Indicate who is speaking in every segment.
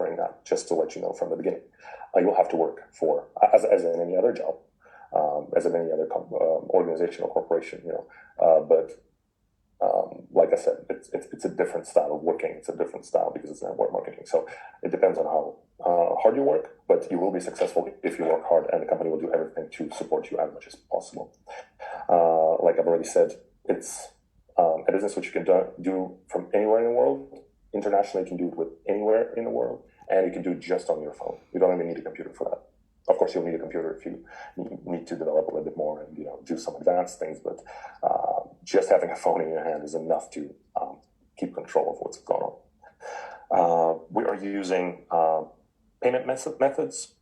Speaker 1: offering that, just to let you know from the beginning. You'll have to work for, as in any other job, as in any other organization or corporation, but like I said, it's a different style of working. It's a different style because it's network marketing. So it depends on how hard you work, but you will be successful if you work hard, and the company will do everything to support you as much as possible. Like I've already said, it's a business which you can do from anywhere in the world. Internationally, you can do it with anywhere in the world, and you can do it just on your phone. You don't even need a computer for that. Of course, you'll need a computer if you need to develop a little bit more and do some advanced things. But just having a phone in your hand is enough to keep control of what's going on. We are using payment methods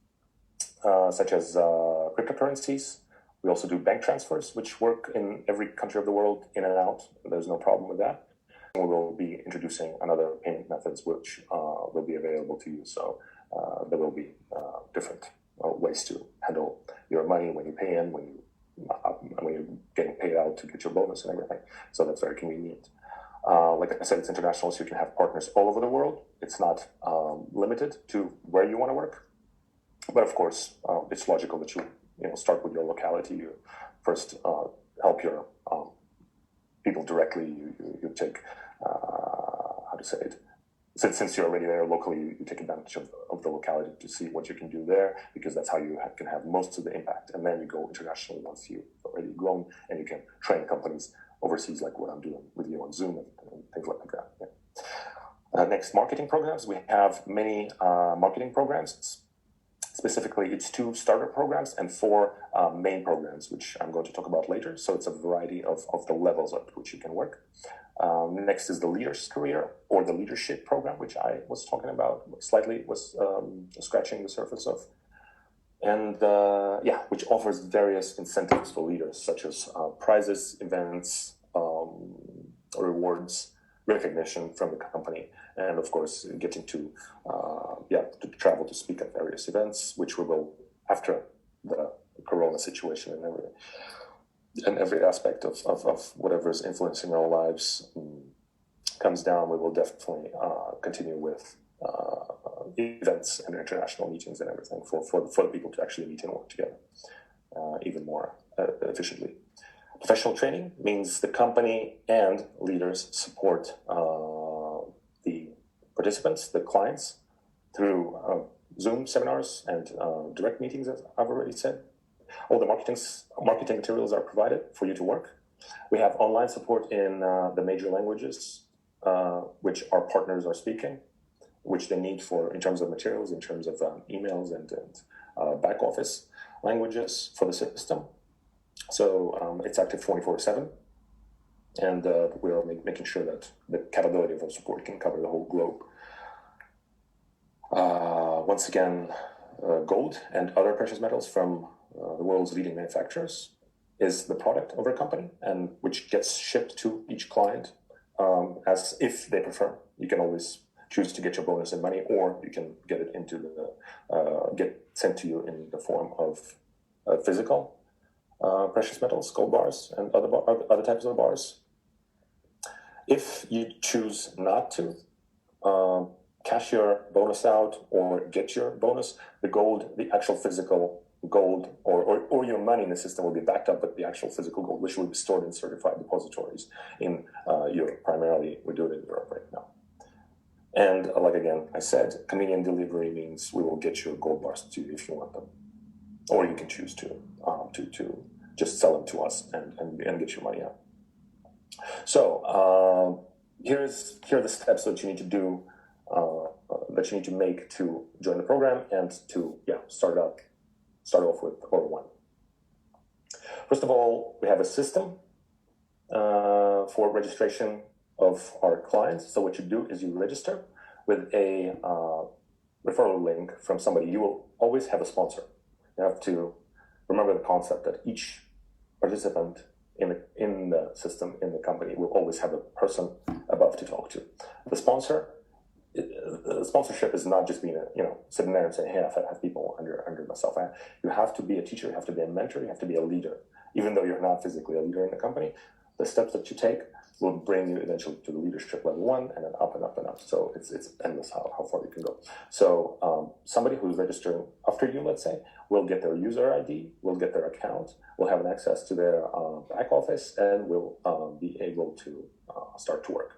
Speaker 1: such as cryptocurrencies. We also do bank transfers, which work in every country of the world, in and out. There's no problem with that. We will be introducing another payment methods which will be available to you. So there will be different ways to handle your money when you pay in, when you're getting paid out to get your bonus and everything. So that's very convenient. Like I said, it's international, so you can have partners all over the world. It's not limited to where you want to work. But of course, it's logical that you start with your locality. You first help your people directly. You take, how to say it, since you're already there locally, you take advantage of the locality to see what you can do there, because that's how you can have most of the impact. And then you go internationally once you've already grown, and you can train companies overseas, like what I'm doing with you on Zoom and things like that. Yeah. Next, marketing programs. We have many marketing programs. Specifically, it's 2 starter programs and 4 main programs, which I'm going to talk about later. So it's a variety of the levels at which you can work. Next is the Leader's Career, or the Leadership Program, which I was talking about slightly, was scratching the surface of. And which offers various incentives for leaders, such as prizes, events, rewards, recognition from the company, and of course getting to travel to speak at various events, which we will, after the corona situation and every aspect of whatever is influencing our lives comes down, we will definitely continue with events and international meetings and everything for the people to actually meet and work together even more efficiently. Professional training means the company and leaders support the participants, the clients, through Zoom seminars and direct meetings, as I've already said. All the marketing materials are provided for you to work. We have online support in the major languages, which our partners are speaking, which they need in terms of materials, in terms of emails and back office languages for the system. So it's active 24/7, and we are making sure that the capability of our support can cover the whole globe. Once again, gold and other precious metals from the world's leading manufacturers is the product of our company, and which gets shipped to each client as if they prefer. You can always choose to get your bonus in money, or you can get it get sent to you in the form of physical precious metals, gold bars, and other types of bars. If you choose not to cash your bonus out or get your bonus, the actual physical gold or your money in the system will be backed up with the actual physical gold, which will be stored in certified depositories in Europe. Primarily, we do it in Europe right now. And like again, I said, convenient delivery means we will get your gold bars to you if you want them, or you can choose to just sell them to us and get your money out. So here are the steps that you need to do, that you need to make to join the program and to start off with ORO ONE. First of all, we have a system for registration of our clients. So what you do is you register with a referral link from somebody. You will always have a sponsor. You have to remember the concept that each participant in the system, in the company, will always have a person above to talk to. The sponsorship is not just being sitting there and saying, hey, I have people under myself. You have to be a teacher, you have to be a mentor, you have to be a leader. Even though you're not physically a leader in the company, the steps that you take will bring you eventually to the leadership level 1, and then up and up and up. So it's endless how far you can go. So somebody who's registering after you, let's say, will get their user ID, will get their account, will have an access to their back office, and will be able to start to work.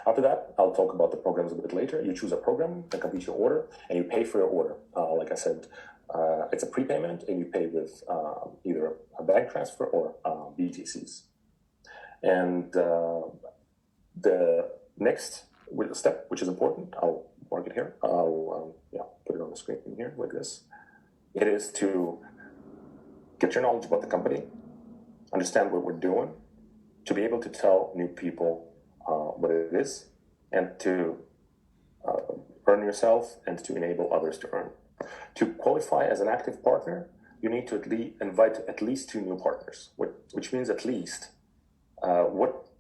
Speaker 1: After that, I'll talk about the programs a bit later. You choose a program and complete your order, and you pay for your order. Like I said, it's a prepayment, and you pay with either a bank transfer or BTCs. And the next step, which is important, I'll mark it here. I'll put it on the screen here like this. It is to get your knowledge about the company, understand what we're doing, to be able to tell new people what it is, and to earn yourself and to enable others to earn. To qualify as an active partner, you need to invite at least 2 new partners, which means at least,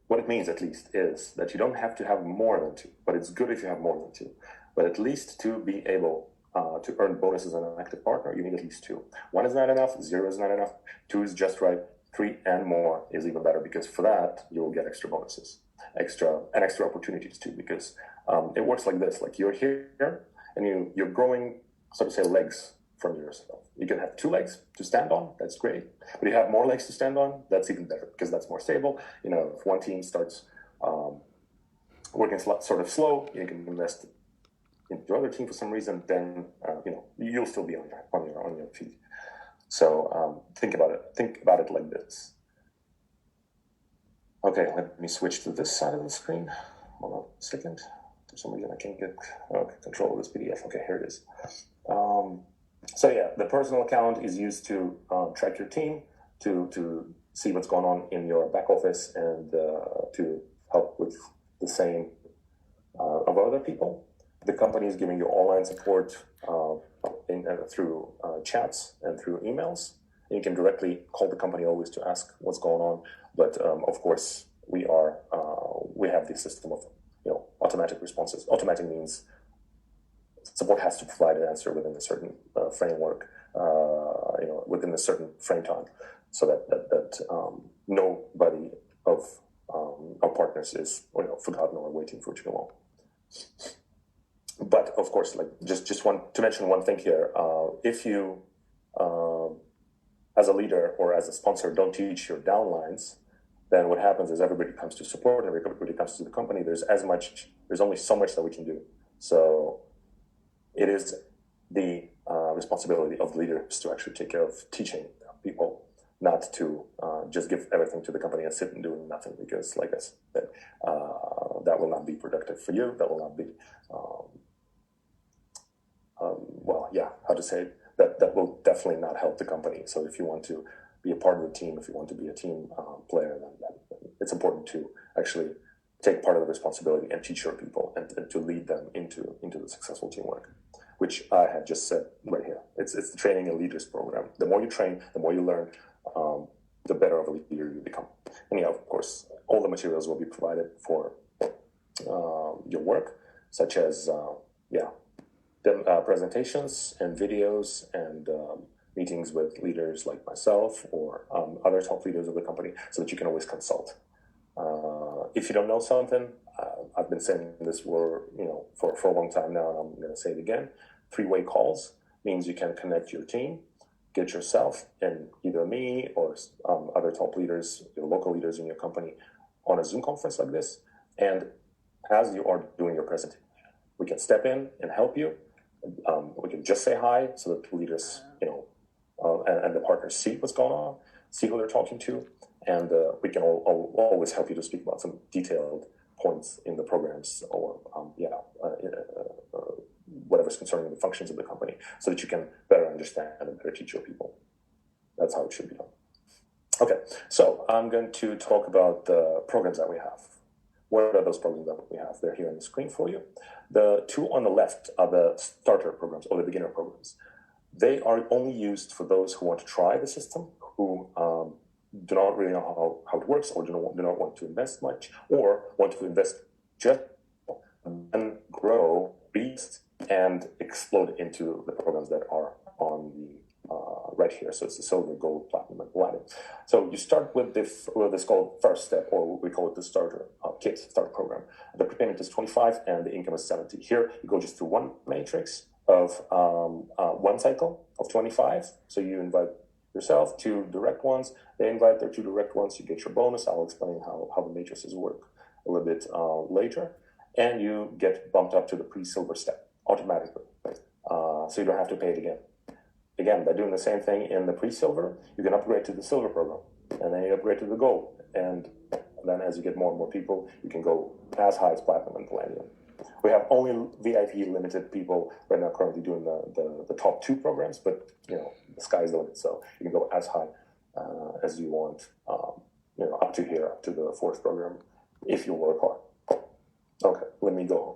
Speaker 1: what it means at least is that you don't have to have more than 2, but it's good if you have more than 2. But at least to be able to earn bonuses as an active partner, you need at least 2. 1 is not enough, 0 is not enough, 2 is just right, 3 and more is even better, because for that, you will get extra bonuses, extra opportunities too, because it works like this. Like you're here and you're growing, so to say, legs from yourself. You can have 2 legs to stand on, that's great. But you have more legs to stand on, that's even better, because that's more stable. If one team starts working sort of slow, you can invest in the other team for some reason, then you'll still be on your feet. So think about it like this. Okay, let me switch to this side of the screen. Hold on a second. For some reason I can't get control of this PDF. Okay, here it is. So yeah, the personal account is used to track your team, to see what's going on in your back office, and to help with the same of other people. The company is giving you online support through chats and through emails. And you can directly call the company always to ask what's going on. But of course, we have this system of automatic responses. Automatic means support has to provide an answer within a certain framework, within a certain frame time, so that nobody of our partners is forgotten or waiting for too long. But of course, just want to mention one thing here. If you, as a leader or as a sponsor, don't teach your downlines, then what happens is everybody comes to support, everybody comes to the company. There's only so much that we can do. So it is the responsibility of the leaders to actually take care of teaching people, not to just give everything to the company and sit and do nothing, because like I said, that will not be productive for you. That will not be, that will definitely not help the company. So if you want to be a part of the team, if you want to be a team player, then it's important to actually take part of the responsibility and teach your people and to lead them into the successful teamwork, which I had just said right here. It's the training and leaders program. The more you train, the more you learn, the better of a leader you become. And of course, all the materials will be provided for your work, such as presentations and videos and meetings with leaders like myself or other top leaders of the company, so that you can always consult. If you don't know something, I've been saying this for a long time now, and I'm going to say it again. 3-way calls means you can connect your team, get yourself and either me or other top leaders, local leaders in your company, on a Zoom conference like this. And as you are doing your presentation, we can step in and help you. We can just say hi, so that the leaders, and the partners see what's going on, see who they're talking to, and we can always help you to speak about some detailed points in the programs or whatever's concerning the functions of the company, so that you can better understand and better teach your people. That's how it should be done. Okay, so I'm going to talk about the programs that we have. What are those programs that we have? They're here on the screen for you. The 2 on the left are the starter programs or the beginner programs. They are only used for those who want to try the system, who do not really know how it works, or do not want to invest much, or want to invest just and grow, beast, and explode into the programs that are on right here. So it's the silver, gold, platinum, and palladium. So you start with this called first step, or we call it the starter kit, starter program. The prepayment is 25 and the income is 70. Here you go just through one matrix of one cycle of 25. So you invite yourself, two direct ones, they invite their two direct ones, you get your bonus. I'll explain how the matrices work a little bit later. And you get bumped up to the pre-silver step automatically. So you don't have to pay it again. Again, by doing the same thing in the pre-silver, you can upgrade to the silver program, and then you upgrade to the gold. And then as you get more and more people, you can go as high as platinum and palladium. We have only VIP limited people right now currently doing the top two programs, but the sky's the limit. So you can go as high as you want, up to here, up to the fourth program, if you work hard. Okay, let me go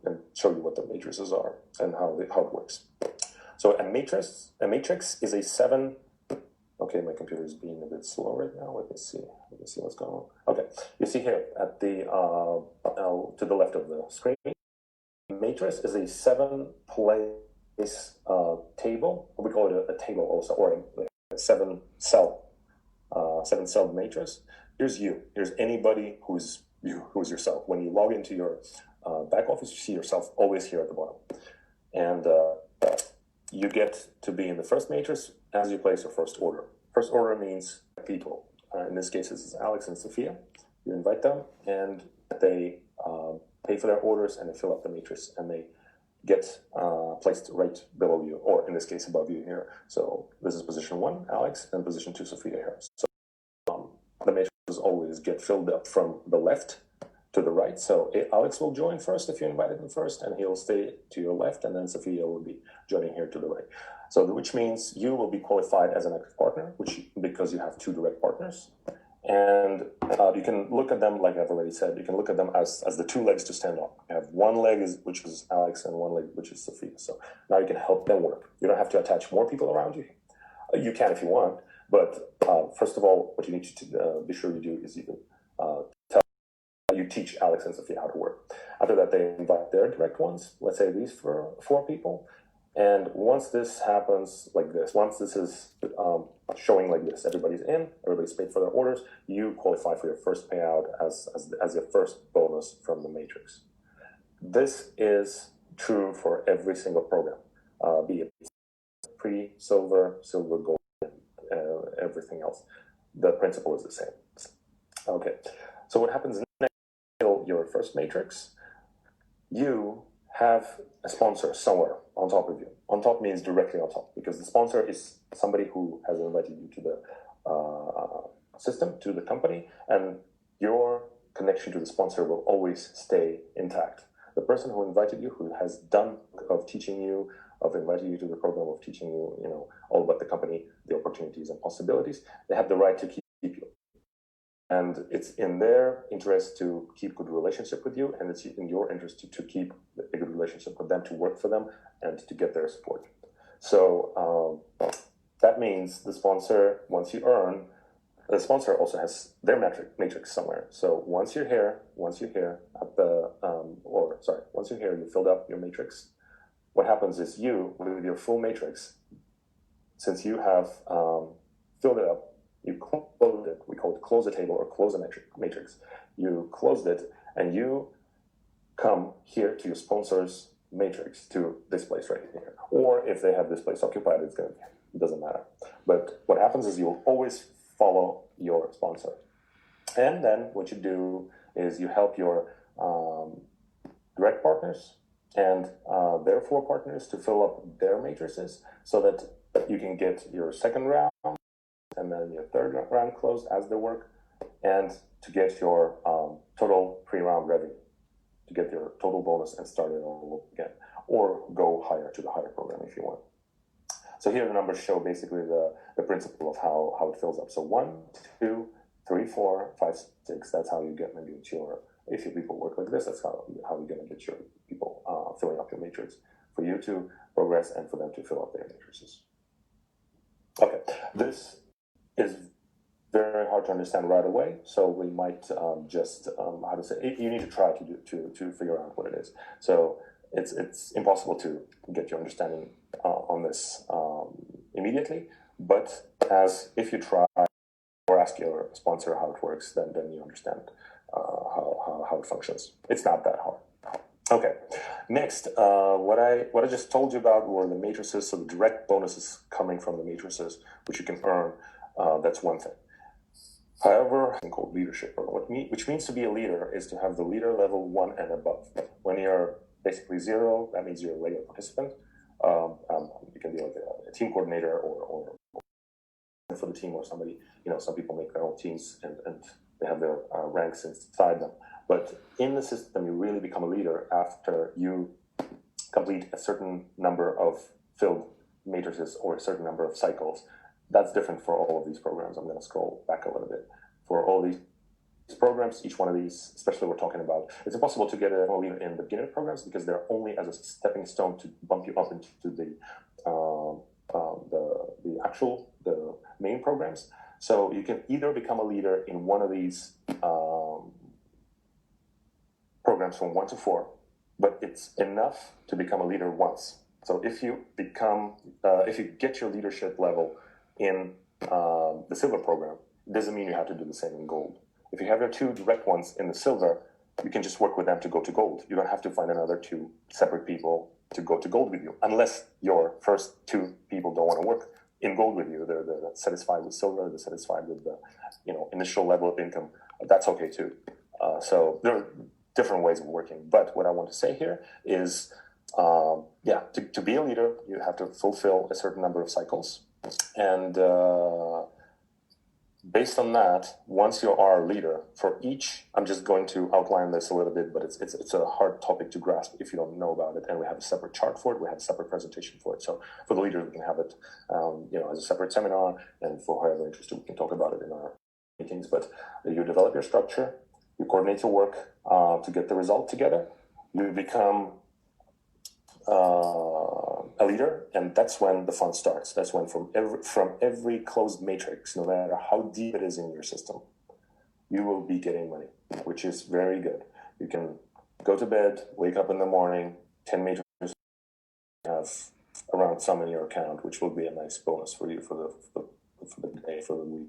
Speaker 1: and show you what the matrices are and how it works. So a matrix is a 7. Okay, my computer is being a bit slow right now. Let me see what's going on. Okay, you see here at the to the left of the screen, matrix is a 7-place table. We call it a table also, or a 7-cell matrix. Here's you. Here's anybody who's yourself. When you log into your back office, you see yourself always here at the bottom, and you get to be in the first matrix as you place your first order. First order means people. In this case, this is Alex and Sophia. You invite them, and they pay for their orders, and they fill up the matrix, and they get placed right below you, or in this case, above you here. So this is position 1, Alex, and position 2, Sophia here. So the matrices always get filled up from the left to the right. So Alex will join first if you invited him first, and he'll stay to your left, and then Sophia will be joining here to the right. So which means you will be qualified as an active partner, because you have 2 direct partners. And you can look at them, like I've already said, you can look at them as the 2 legs to stand on. You have one leg which is Alex, and one leg which is Sophia. So now you can help them work. You don't have to attach more people around you. You can if you want, but first of all, what you need to be sure you do is you teach Alex and Sophia how to work. After that, they invite their direct ones, let's say these for 4 people. And once this happens like this, once this is showing like this, everybody's in, everybody's paid for their orders, you qualify for your first payout as your first bonus from the matrix. This is true for every single program, be it pre-silver, silver, gold, everything else. The principle is the same. Okay, so what happens next? Your first matrix, you have a sponsor somewhere on top of you. On top means directly on top, because the sponsor is somebody who has invited you to the system, to the company, and your connection to the sponsor will always stay intact. The person who invited you, who has done of teaching you, of inviting you to the program, of teaching you, all about the company, the opportunities and possibilities, they have the right to keep you. And it's in their interest to keep good relationship with you, and it's in your interest to keep a good relationship with them, to work for them, and to get their support. So that means the sponsor, once you earn, the sponsor also has their matrix somewhere. So once you're here at the, once you're here, you filled up your matrix. What happens is you, with your full matrix, since you have filled it up, you close it. We call it close the table or close the matrix. You closed it, and you come here to your sponsor's matrix, to this place right here. Or if they have this place occupied, it doesn't matter. But what happens is you'll always follow your sponsor. And then what you do is you help your direct partners and their 4 partners to fill up their matrices, so that you can get your second round and then your third round closed as they work, and to get your total pre-round revenue, to get your total bonus and start it all again, or go higher to the higher program if you want. So here the numbers show basically the principle of how it fills up. So 1, 2, 3, 4, 5, 6. That's how you get maybe if your people work like this. That's how you're going to get your people filling up your matrix, for you to progress and for them to fill up their matrices. Okay, this is very hard to understand right away, so we might you need to try to figure out what it is. So it's impossible to get your understanding on this immediately, but as if you try or ask your sponsor how it works, then you understand how it functions. It's not that hard. Okay, next, what I just told you about were the matrices, so the direct bonuses coming from the matrices, which you can earn. That's one thing. However, something called leadership, which means to be a leader is to have the leader level 1 and above. When you're basically 0, that means you're a regular participant. You can be like a team coordinator or for the team or somebody. Some people make their own teams and they have their ranks inside them. But in the system, you really become a leader after you complete a certain number of filled matrices or a certain number of cycles. That's different for all of these programs. I'm going to scroll back a little bit. For all these programs, each one of these, especially we're talking about, it's impossible to get a leader in the beginner programs because they're only as a stepping stone to bump you up into the main programs. So you can either become a leader in one of these programs from 1 to 4, but it's enough to become a leader once. So if you get your leadership level in the silver program, it doesn't mean you have to do the same in gold. If you have your 2 direct ones in the silver, you can just work with them to go to gold. You don't have to find another 2 separate people to go to gold with you, unless your first 2 people don't want to work in gold with you. They're satisfied with silver, they're satisfied with the initial level of income. That's okay too. So there are different ways of working. But what I want to say here is, to be a leader, you have to fulfill a certain number of cycles. And based on that, once you are a leader, for each, I'm just going to outline this a little bit, but it's a hard topic to grasp if you don't know about it. And we have a separate chart for it. We have a separate presentation for it. So for the leaders, we can have it, as a separate seminar. And for whoever interested, we can talk about it in our meetings. But you develop your structure, you coordinate your work to get the result together. You become a leader, and that's when the fun starts. That's when from every closed matrix, no matter how deep it is in your system, you will be getting money, which is very good. You can go to bed, wake up in the morning, 10 matrices, have around some in your account, which will be a nice bonus for you for the day, for the week.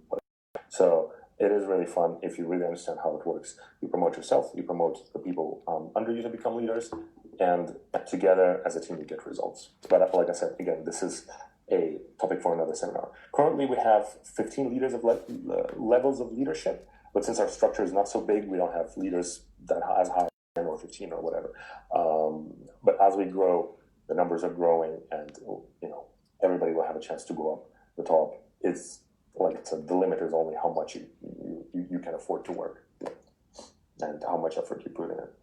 Speaker 1: So it is really fun if you really understand how it works. You promote yourself, you promote the people under you to become leaders, and together as a team you get results. But like I said, again, this is a topic for another seminar. Currently we have 15 leaders of levels of leadership, but since our structure is not so big, we don't have leaders that as high as 10 or 15 or whatever. But as we grow, the numbers are growing, and everybody will have a chance to go up the top. It's like I said, the limit is only how much you can afford to work and how much effort you put in it.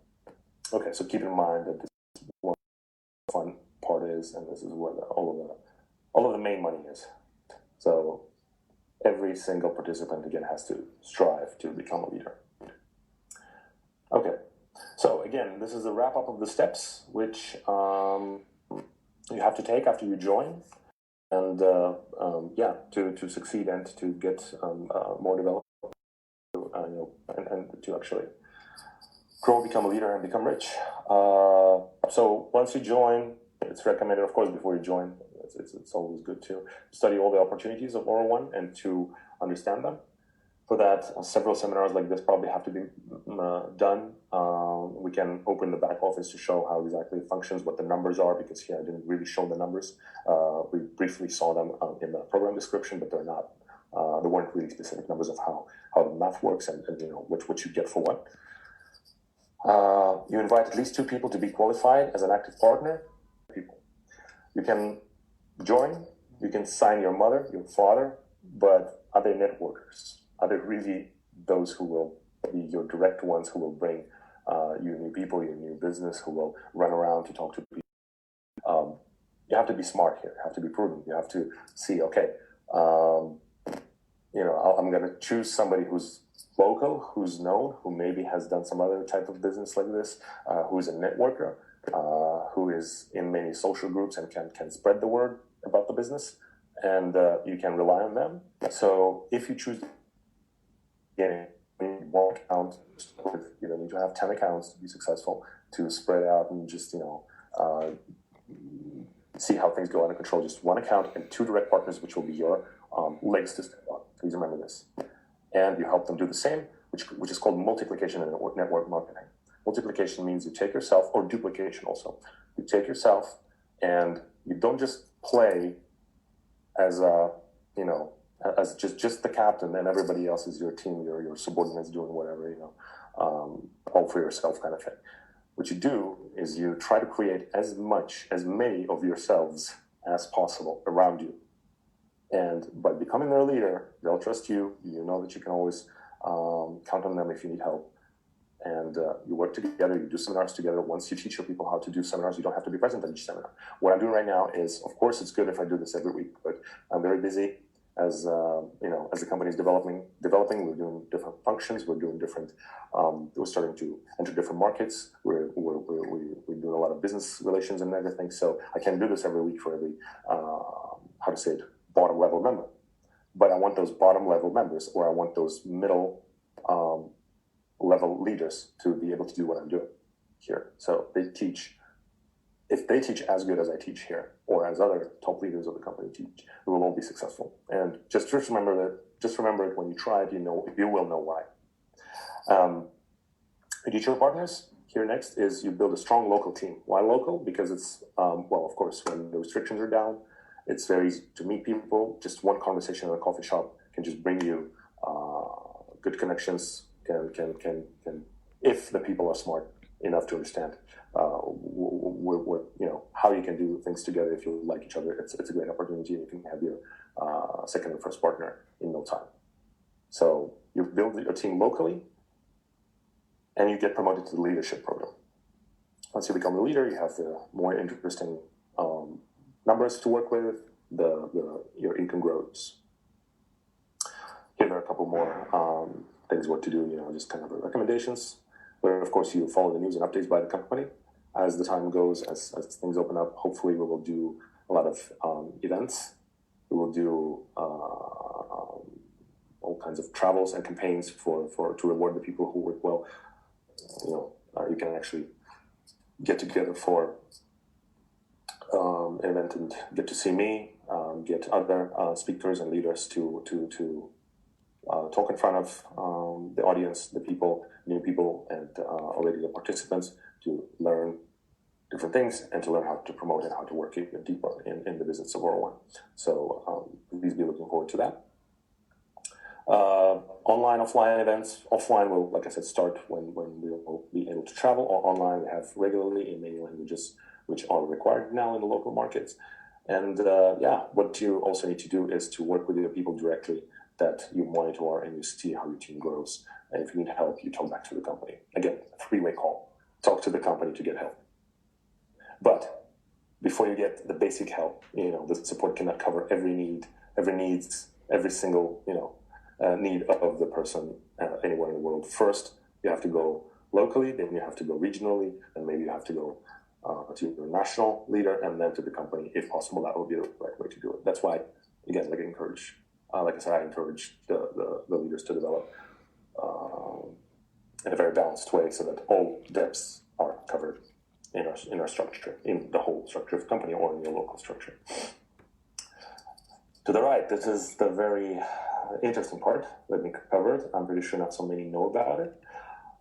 Speaker 1: Okay, so keep in mind that this is what the fun part is, and this is where all of the main money is. So every single participant, again, has to strive to become a leader. Okay, so again, this is a wrap-up of the steps which you have to take after you join. And to succeed and to get more developed, and to actually grow, become a leader, and become rich. So once you join, it's recommended, of course, before you join, it's always good to study all the opportunities of ORO ONE and to understand them. For that, several seminars like this probably have to be done. We can open the back office to show how exactly it functions, what the numbers are, because here I didn't really show the numbers. We briefly saw them in the program description, but they're not. There weren't really specific numbers of how the math works and what you get for what. You invite at least 2 people to be qualified as an active partner. You can join, you can sign your mother, your father, but are they networkers? Are they really those who will be your direct ones, who will bring you new people, your new business, who will run around to talk to people? You have to be smart here. You have to be prudent. You have to see, okay, I'm going to choose somebody who's local, who's known, who maybe has done some other type of business like this, who's a networker, who is in many social groups and can spread the word about the business, and you can rely on them. So if you choose getting one account, you don't need to have 10 accounts to be successful, to spread out and just see how things go under control. Just one account and two direct partners, which will be your legs to stand on. Please remember this. And you help them do the same, which is called multiplication in network marketing. Multiplication means you take yourself, or duplication also. You take yourself and you don't just play as as just the captain and everybody else is your team, your subordinates doing whatever, all for yourself kind of thing. What you do is you try to create as many of yourselves as possible around you. And by becoming their leader, they'll trust you. You know that you can always count on them if you need help. And you work together, you do seminars together. Once you teach your people how to do seminars, you don't have to be present at each seminar. What I'm doing right now is, of course, it's good if I do this every week, but I'm very busy as the company is developing. We're doing different functions. We're doing different. We're starting to enter different markets. We're doing a lot of business relations and everything. So I can't do this every week for every bottom level member. But I want those bottom level members, or I want those middle level leaders to be able to do what I'm doing here. So if they teach as good as I teach here, or as other top leaders of the company teach, we will all be successful. And just remember it when you try it, you will know why. You teach your partners. Here next is you build a strong local team. Why local? Because it's, of course, when the restrictions are down, it's very easy to meet people. Just one conversation in a coffee shop can just bring you good connections. Can if the people are smart enough to understand how you can do things together if you like each other. It's a great opportunity. You can have your second and first partner in no time. So you build your team locally, and you get promoted to the leadership program. Once you become the leader, you have the more interesting numbers to work with. Your income grows. Here are a couple more things what to do. Just kind of recommendations. Where of course you follow the news and updates by the company as the time goes, as things open up. Hopefully we will do a lot of events. We will do all kinds of travels and campaigns to reward the people who work well. You can actually get together for an event and get to see me, get other speakers and leaders to talk in front of the audience, the people, new people, and already the participants, to learn different things and to learn how to promote and how to work even deeper in the business of ORO ONE. So please be looking forward to that. Online, offline events. Offline will, like I said, start when we will be able to travel. Or online, we have regularly in many languages, which are required now in the local markets. And what you also need to do is to work with the people directly that you monitor, and you see how your team grows. And if you need help, you talk back to the company. Again, a three-way call. Talk to the company to get help. But before you get the basic help, the support cannot cover every single need of the person anywhere in the world. First, you have to go locally, then you have to go regionally, and maybe you have to go to your national leader, and then to the company. If possible, that would be the right way to do it. That's why, again, I encourage the leaders to develop in a very balanced way, so that all depths are covered in our structure, in the whole structure of the company, or in your local structure. To the right, this is the very interesting part that we covered. I'm pretty sure not so many know about it.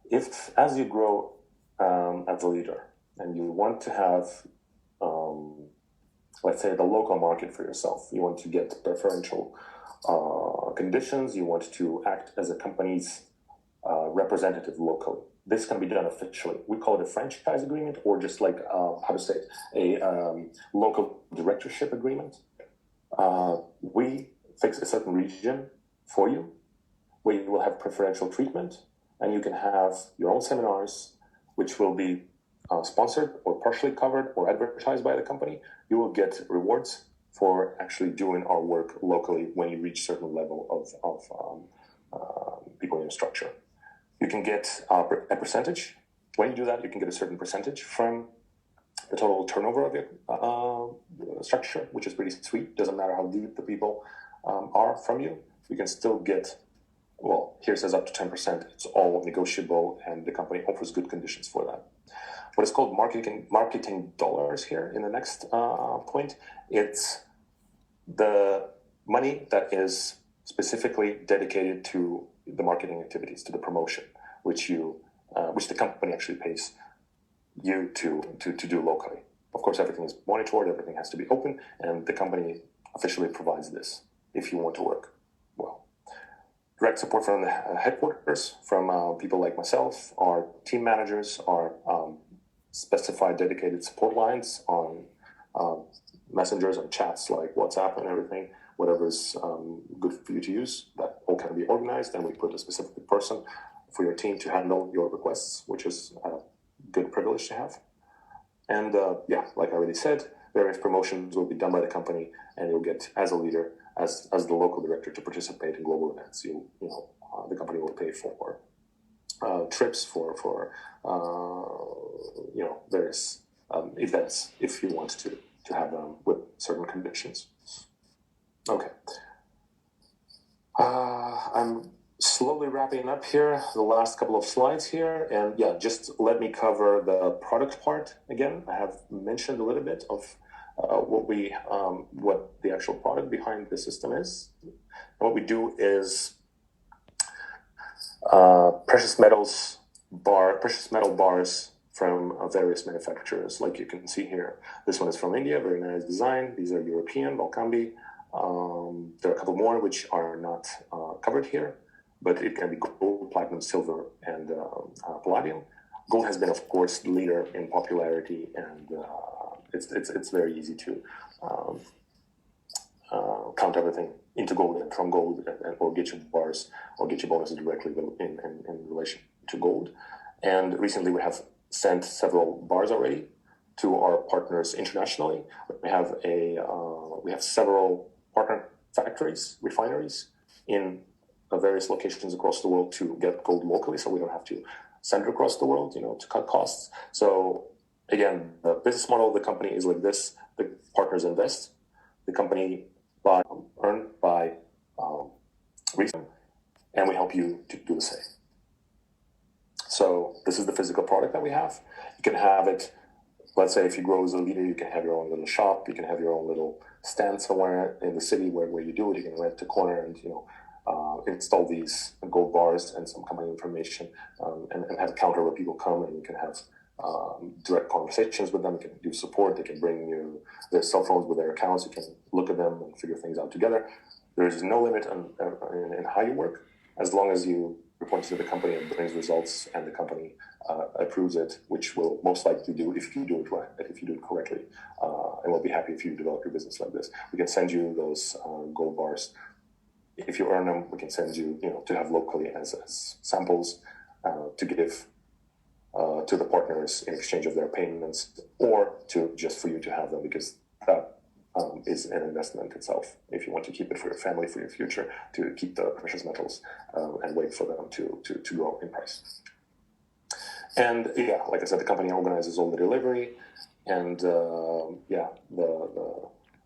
Speaker 1: If, as you grow as a leader, and you want to have, let's say, the local market for yourself, you want to get preferential conditions, you want to act as a company's representative locally. This can be done officially. We call it a franchise agreement, or just like, a local directorship agreement. We fix a certain region for you, where you will have preferential treatment, and you can have your own seminars, which will be sponsored or partially covered or advertised by the company. You will get rewards for actually doing our work locally when you reach certain level of people in your structure. You can get a percentage. When you do that, you can get a certain percentage from the total turnover of your structure, which is pretty sweet. Doesn't matter how deep the people are from you. You can still get, here it says up to 10%. It's all negotiable, and the company offers good conditions for that. what is called marketing dollars here in the next point. It's the money that is specifically dedicated to the marketing activities, to the promotion, which the company actually pays you to do locally. Of course, everything is monitored, everything has to be open, and the company officially provides this if you want to work well. Direct support from the headquarters, from people like myself, our team managers, our specified dedicated support lines on messengers and chats like WhatsApp and everything, whatever is good for you to use, that all can be organized, and we put a specific person for your team to handle your requests, which is a good privilege to have. And like I already said, various promotions will be done by the company, and you'll get, as a leader, as the local director, to participate in global events. The company will pay for trips for various events if you want to have them with certain conditions. Okay. I'm slowly wrapping up here, the last couple of slides here, and just let me cover the product part again. I have mentioned a little bit of what the actual product behind the system is. And what we do is precious metal bars from various manufacturers, like you can see here. This one is from India, very nice design. These are European, Balkambi. There are a couple more which are not covered here, but it can be gold, platinum, silver, and palladium. Gold has been, of course, the leader in popularity, and it's very easy to count everything into gold and from gold, or get your bars or get your bonuses directly in relation to gold. And recently we have sent several bars already to our partners internationally. We have several partner factories, refineries in various locations across the world to get gold locally, so we don't have to send it across the world, to cut costs. So again, the business model of the company is like this: the partners invest, the company earn by reason, and we help you to do the same. So this is the physical product that we have. You can have it, let's say if you grow as a leader, you can have your own little shop, you can have your own little stand somewhere in the city where you do it. You can rent a corner and install these gold bars and some company information, and have a counter where people come, and you can have direct conversations with them. You can do support. They can bring you their cell phones with their accounts. You can look at them and figure things out together. There is no limit in how you work, as long as you report to the company and brings results, and the company approves it, which will most likely do if you do it right, if you do it correctly. And we'll be happy if you develop your business like this. We can send you those gold bars. If you earn them, we can send you, to have locally as samples to give to the partners in exchange of their payments, or to just for you to have them, because that is an investment itself. If you want to keep it for your family, for your future, to keep the precious metals and wait for them to grow in price. And like I said, the company organizes all the delivery, and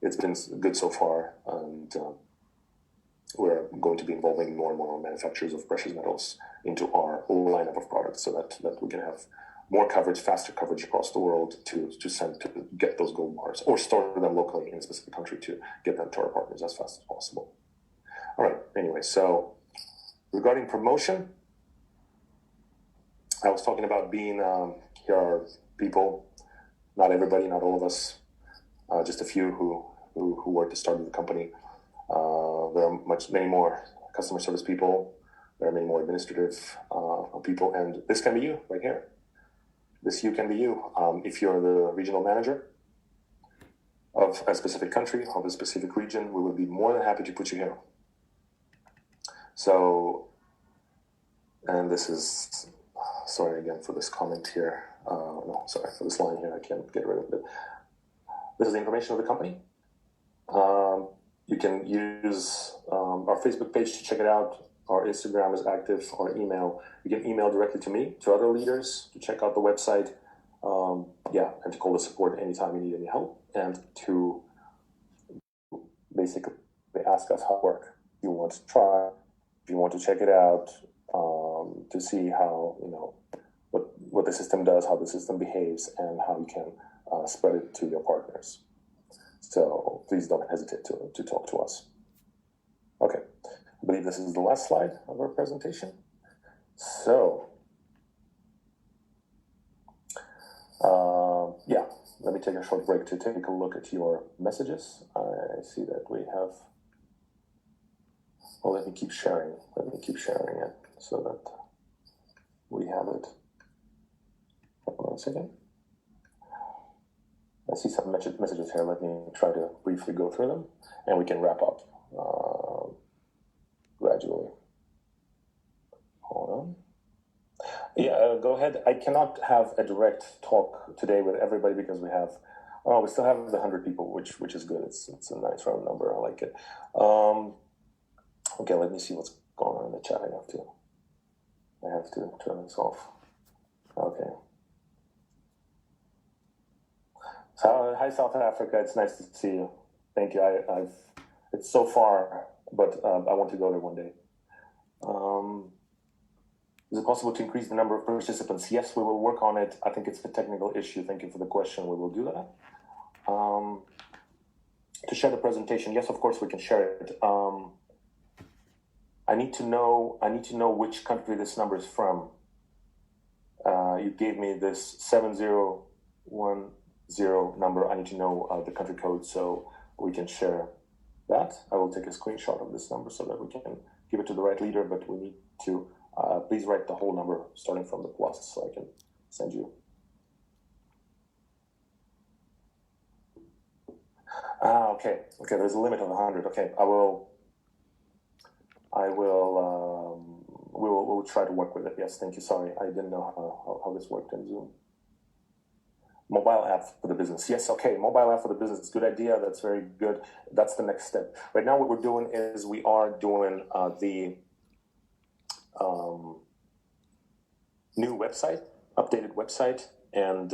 Speaker 1: it's been good so far, and we're going to be involving more and more manufacturers of precious metals into our lineup of products, so that we can have more coverage, faster coverage across the world to get those gold bars, or store them locally in a specific country to get them to our partners as fast as possible. All right, anyway, so regarding promotion, I was talking about being, here are people, not everybody, not all of us, just a few who were at the start of the company. There are many more customer service people. There are many more administrative people, and this can be you right here. This can be you. If you're the regional manager of a specific country, of a specific region, we would be more than happy to put you here. So, and this is, sorry again for this comment here. Sorry for this line here. I can't get rid of it. This is the information of the company. You can use our Facebook page to check it out. Our Instagram is active. Our email, you can email directly to me, to other leaders, to check out the website, and to call the support anytime you need any help, and to basically ask us how to work. If you want to try, if you want to check it out, to see how what the system does, how the system behaves, and how you can spread it to your partners. So please don't hesitate to talk to us. Okay, I believe this is the last slide of our presentation. So, yeah, let me take a short break to take a look at your messages. I see that we have, well, let me keep sharing it so that we have it. Hold on a second. I see some messages here. Let me try to briefly go through them, and we can wrap up gradually. Hold on. Yeah, go ahead. I cannot have a direct talk today with everybody because we still have the 100 people, which is good. It's a nice round number. I like it. Okay, let me see what's going on in the chat. I have to turn this off. Okay. So, hi, South Africa. It's nice to see you. Thank you. It's so far, but I want to go there one day. Is it possible to increase the number of participants? Yes, we will work on it. I think it's a technical issue. Thank you for the question. We will do that. To share the presentation, yes, of course we can share it. I need to know which country this number is from. You gave me this 7010 number. I need to know the country code so we can share that. I will take a screenshot of this number so that we can give it to the right leader, but we need to please write the whole number starting from the plus so I can send you. Okay, there's a limit of 100. Okay, we'll try to work with it. Yes, thank you. Sorry, I didn't know how this worked in Zoom. Mobile app for the business. Yes, okay, mobile app for the business. Good idea. That's very good. That's the next step. Right now what we're doing is we are doing the new website, updated website, and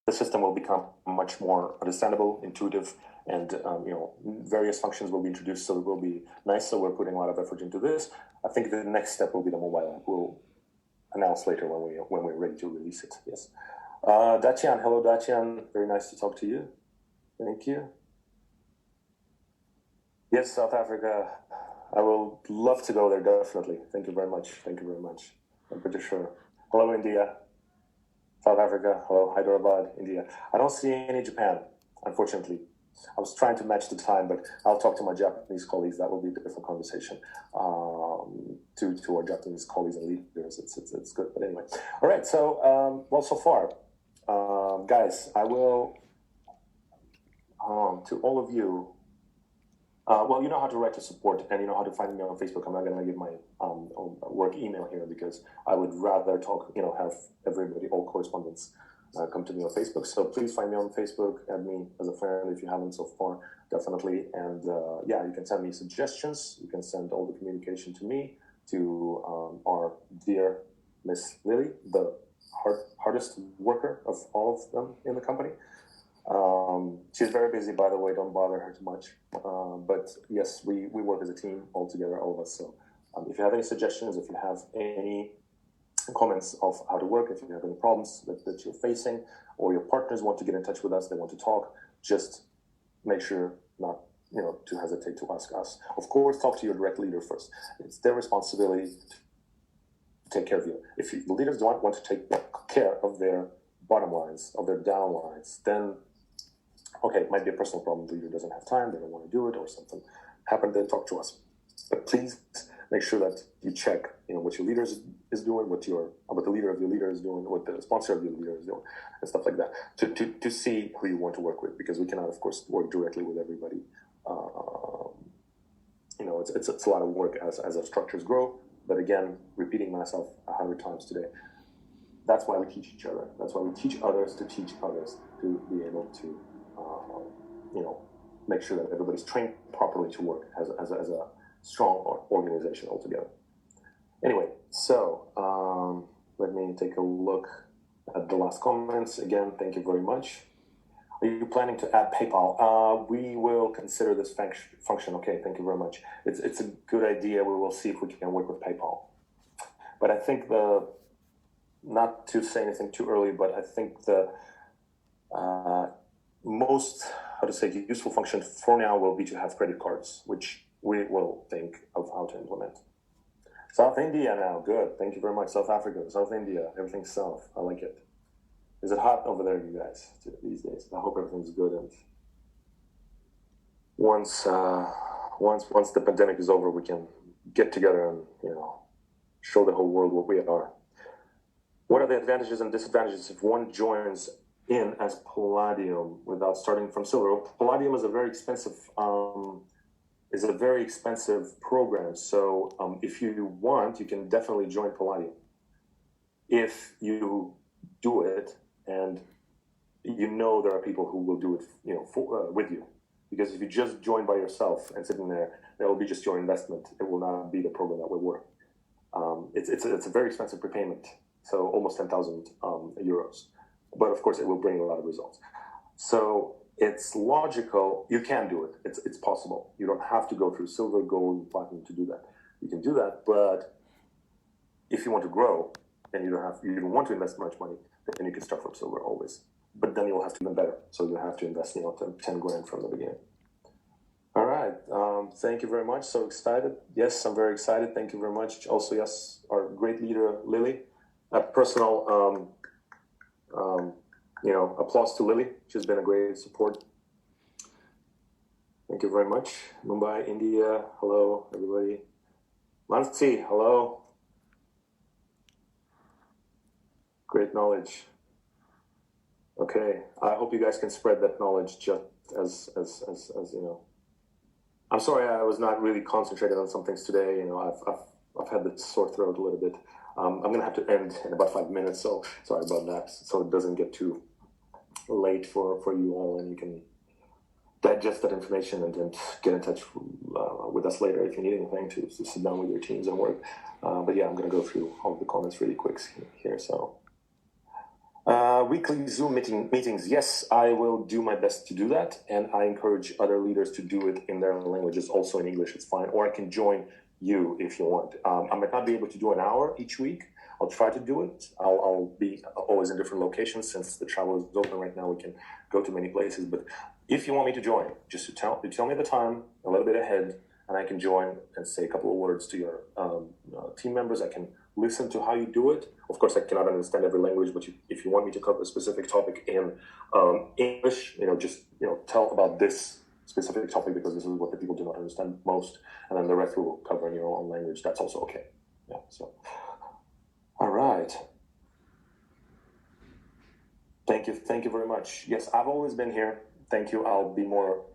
Speaker 1: the system will become much more understandable, intuitive, and various functions will be introduced, so it will be nice. So we're putting a lot of effort into this. I think the next step will be the mobile app. We'll announce later when we're ready to release it. Yes. Dacian, hello Dacian. Very nice to talk to you. Thank you. Yes, South Africa. I will love to go there, definitely. Thank you very much. I'm pretty sure. Hello, India. South Africa. Hello, Hyderabad, India. I don't see any Japan, unfortunately. I was trying to match the time, but I'll talk to my Japanese colleagues. That will be a different conversation. To our Japanese colleagues and leaders, it's good. But anyway, all right. So, well, so far, guys, I will to all of you. Well, you know how to write to support, and you know how to find me on Facebook. I'm not going to give my work email here because I would rather talk, have everybody, all correspondents, come to me on Facebook. So please find me on Facebook, add me as a friend if you haven't so far, definitely. And yeah, you can send me suggestions. You can send all the communication to me, to our dear Miss Lily, the hardest worker of all of them in the company. She's very busy, by the way, don't bother her too much. But yes, we work as a team all together, all of us. So if you have any suggestions, if you have any comments of how to work, if you have any problems that you're facing, or your partners want to get in touch with us, they want to talk, just make sure not to hesitate to ask us. Of course, talk to your direct leader first. It's their responsibility to take care of you. If the leaders don't want to take care of their bottom lines, of their down lines, then okay, it might be a personal problem. The leader doesn't have time, they don't want to do it, or something happened, then talk to us. But please make sure that you check, what your leader is doing, what the leader of your leader is doing, what the sponsor of your leader is doing, and stuff like that, to see who you want to work with, because we cannot, of course, work directly with everybody. It's a lot of work as our structures grow. But again, repeating myself 100 times today, that's why we teach each other. That's why we teach others to teach others, to be able to, make sure that everybody's trained properly to work as a strong organization altogether. Anyway, so let me take a look at the last comments. Again, thank you very much. Are you planning to add PayPal? We will consider this function. Okay, thank you very much. It's a good idea. We will see if we can work with PayPal. But I think not to say anything too early, but I think the most, useful function for now will be to have credit cards, which we will think of how to implement. South India now, good. Thank you very much. South Africa, South India, everything's south. I like it. Is it hot over there, you guys, these days? I hope everything's good. And once the pandemic is over, we can get together and show the whole world what we are. What are the advantages and disadvantages if one joins in as Palladium without starting from silver? Well, Palladium is a very expensive program. So if you want, you can definitely join Palladium. If you do it and there are people who will do it, with you. Because if you just join by yourself and sitting there, that will be just your investment. It will not be the program that will work. It's a very expensive prepayment, so almost 10,000 euros. But of course, it will bring a lot of results. So it's logical. You can do it. It's possible. You don't have to go through silver, gold, platinum to do that. You can do that, but if you want to grow and you don't want to invest much money, then you can start from silver always. But then you'll have to even better. So you have to invest 10 grand from the beginning. All right. Thank you very much. So excited. Yes, I'm very excited. Thank you very much. Also, yes, our great leader, Lily. A personal, applause to Lily. She's been a great support. Thank you very much. Mumbai, India. Hello, everybody. Mansi, hello. Great knowledge. Okay, I hope you guys can spread that knowledge just as I'm sorry I was not really concentrated on some things today. I've had the sore throat a little bit. I'm gonna have to end in about 5 minutes, so sorry about that. So it doesn't get too late for you all, and you can digest that information and get in touch with us later if you need anything to sit down with your teams and work. But yeah, I'm gonna go through all the comments really quick here. So. Weekly Zoom meetings. Yes, I will do my best to do that. And I encourage other leaders to do it in their own languages, also in English, it's fine. Or I can join you if you want. I might not be able to do an hour each week. I'll try to do it. I'll be always in different locations since the travel is open right now. We can go to many places. But if you want me to join, just tell me the time a little bit ahead, and I can join and say a couple of words to your team members. I can listen to how you do it. Of course, I cannot understand every language, but if you want me to cover a specific topic in English, tell about this specific topic because this is what the people do not understand most, and then the rest will cover in your own language. That's also okay. Yeah. So, all right. Thank you very much. Yes, I've always been here. Thank you. I'll be more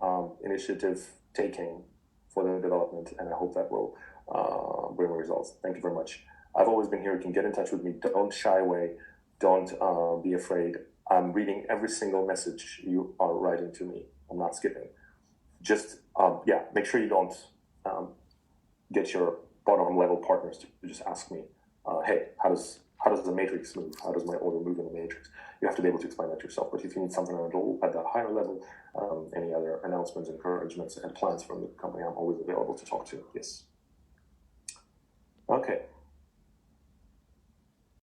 Speaker 1: initiative taking for the development, and I hope that will bring results. Thank you very much. I've always been here. You can get in touch with me. Don't shy away. Don't be afraid. I'm reading every single message you are writing to me. I'm not skipping. Just, make sure you don't get your bottom level partners to just ask me, hey, how does the matrix move? How does my order move in the matrix? You have to be able to explain that yourself. But if you need something at the higher level, any other announcements, encouragements, and plans from the company, I'm always available to talk to. Yes. Okay.